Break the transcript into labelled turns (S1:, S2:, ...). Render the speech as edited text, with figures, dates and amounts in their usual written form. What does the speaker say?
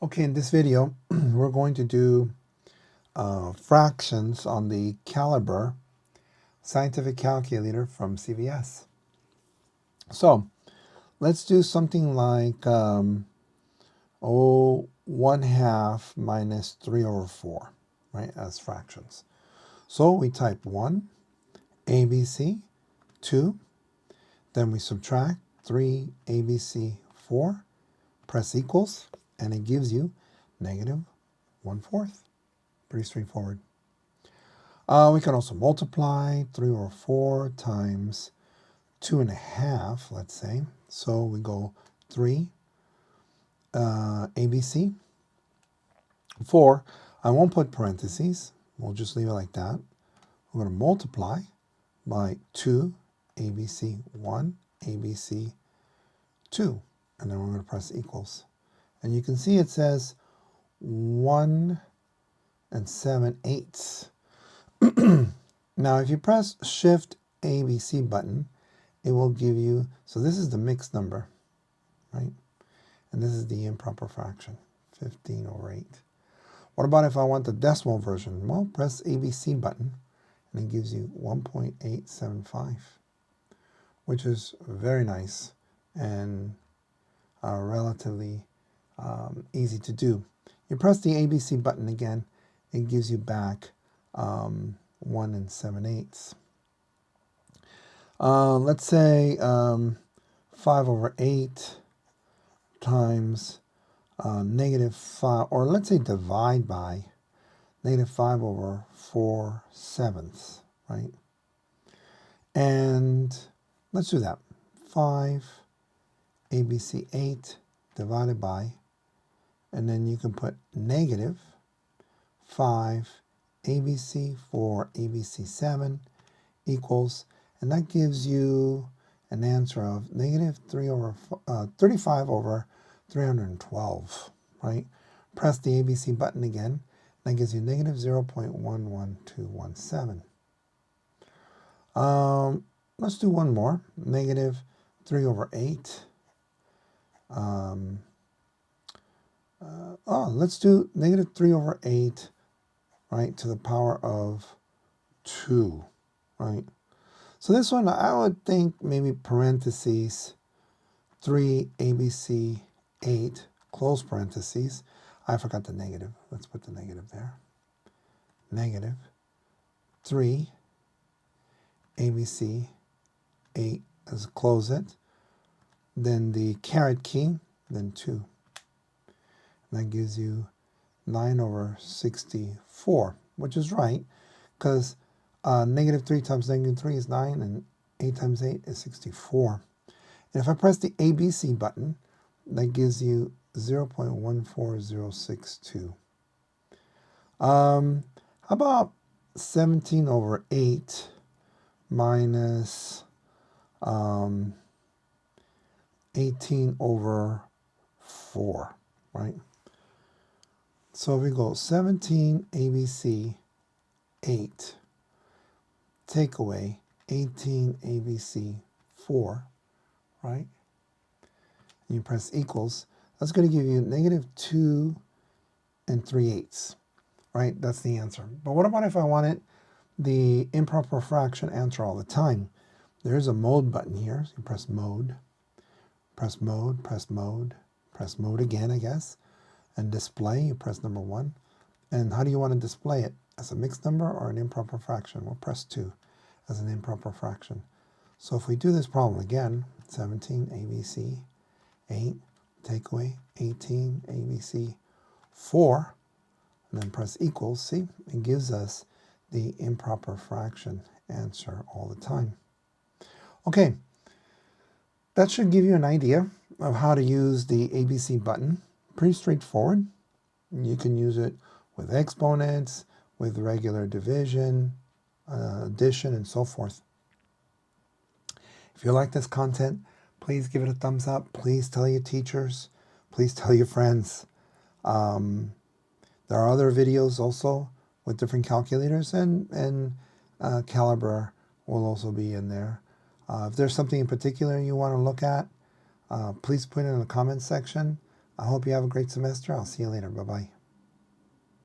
S1: Okay, in this video, we're going to do fractions on the Caliber scientific calculator from CVS. So let's do something like 1/2 minus 3/4, right, as fractions. So we type 1, ABC, 2, then we subtract 3, ABC, 4, press equals, and it gives you negative 1/4. Pretty straightforward. We can also multiply 3/4 times 2.5, let's say. So we go 3 ABC. 4, I won't put parentheses. We'll just leave it like that. We're going to multiply by 2 ABC 1 ABC 2. And then we're going to press equals. And you can see it says 1 7/8. Now, if you press Shift ABC button, it will give you, so this is the mixed number, right? And this is the improper fraction, 15/8. What about if I want the decimal version? Well, press ABC button, and it gives you 1.875, which is very nice and relatively easy to do. You press the ABC button again, it gives you back 1 7/8. Let's say 5/8 times -5, or let's say divide by -5/4/7, right? And let's do that. 5 ABC 8 divided by, and then you can put negative 5 ABC 4 ABC 7 equals, and that gives you an answer of negative 35/312, right? Press the ABC button again. That gives you negative 0.11217. Let's do one more. Negative 3/8. Let's do negative 3/8, right, to the power of 2, right? So this one, I would think maybe parentheses 3 ABC 8, close parentheses. I forgot the negative. Let's put the negative there. Negative 3 ABC 8, let's close it. Then the caret key, then 2. And that gives you 9/64, which is right, because -3 times -3 is 9, and 8 times 8 is 64. And if I press the ABC button, that gives you 0.14062. How about 17/8 minus 18/4, right? So we go 17 ABC 8, take away 18 ABC 4, right? And you press equals. That's going to give you negative 2 3/8, right? That's the answer. But what about if I wanted the improper fraction answer all the time? There's a mode button here. So you press mode, press mode, press mode, press mode again, I guess. And display, you press number 1. And how do you want to display it? As a mixed number or an improper fraction? We'll press 2 as an improper fraction. So if we do this problem again, 17 ABC 8, take away 18 ABC 4, and then press equals, see, it gives us the improper fraction answer all the time. Okay, that should give you an idea of how to use the ABC button. Pretty straightforward. You can use it with exponents, with regular division, addition, and so forth. If you like this content, please give it a thumbs up. Please tell your teachers. Please tell your friends. There are other videos also with different calculators, and Caliber will also be in there. If there's something in particular you want to look at, please put it in the comments section. I hope you have a great semester. I'll see you later. Bye-bye.